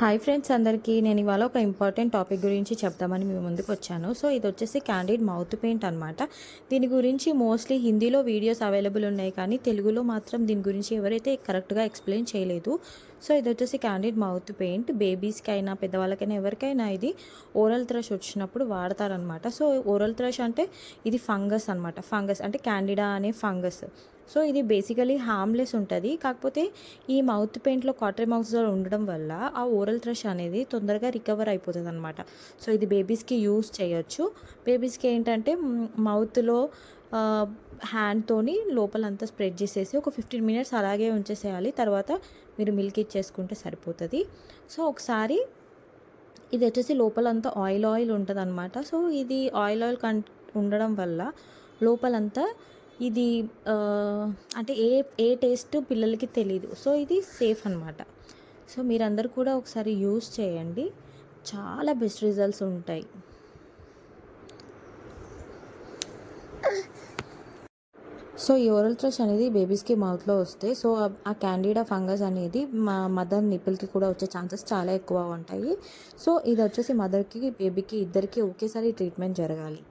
Hi friends అందరికీ నేను ఇవాళ ఒక ఇంపార్టెంట్ టాపిక్ గురించి చెప్దామని మీ ముందుకు వచ్చాను. సో ఇది వచ్చేసి క్యాండిడ్ మౌత్ పెయింట్ అనమాట. దీని గురించి మోస్ట్లీ హిందీలో వీడియోస్ అవైలబుల్ ఉన్నాయి, కానీ తెలుగులో మాత్రం దీని గురించి ఎవరైతే కరెక్ట్గా ఎక్స్ప్లెయిన్ చేయలేదు. సో ఇది వచ్చేసి క్యాండిడ్ మౌత్ పెయింట్ బేబీస్కి అయినా పెద్దవాళ్ళకైనా ఎవరికైనా ఇది ఓరల్ థ్రష్ వచ్చినప్పుడు వాడతారనమాట. సో ఓరల్ థ్రష్ అంటే ఇది ఫంగస్ అనమాట. ఫంగస్ అంటే క్యాండిడా అనే ఫంగస్. సో ఇది బేసికలీ హార్మ్లెస్ ఉంటుంది. కాకపోతే ఈ మౌత్ పెయింట్లో కాటరీ మౌత్స్లో ఉండడం వల్ల ఆ ఓరల్ థ్రష్ అనేది తొందరగా రికవర్ అయిపోతుంది అనమాట. సో ఇది బేబీస్కి యూస్ చేయొచ్చు. బేబీస్కి ఏంటంటే మౌత్లో హ్యాండ్తోని లోపలంతా స్ప్రెడ్ చేసేసి ఒక 15 మినిట్స్ అలాగే ఉంచేసేయాలి. తర్వాత మీరు మిల్క్ ఇచ్చేసుకుంటే సరిపోతుంది. సో ఒకసారి ఇది వచ్చేసి లోపలంతా ఆయిల్ ఉంటుంది అనమాట. సో ఇది ఆయిల్ ఉండడం వల్ల లోపలంతా ఇది అంటే ఏ టేస్ట్ పిల్లలకి తెలీదు. సో ఇది సేఫ్ అనమాట. సో మీరందరూ కూడా ఒకసారి యూస్ చేయండి, చాలా బెస్ట్ రిజల్ట్స్ ఉంటాయి. సో ఈ ఓరల్ థ్రష్ అనేది బేబీస్కి మౌత్లో వస్తే సో ఆ క్యాండిడా ఫంగస్ అనేది మా మదర్ నిప్పుల్కి కూడా వచ్చే ఛాన్సెస్ చాలా ఎక్కువ ఉంటాయి. సో ఇది వచ్చేసి మదర్కి బేబీకి ఇద్దరికి ఒకేసారి ట్రీట్మెంట్ జరగాలి.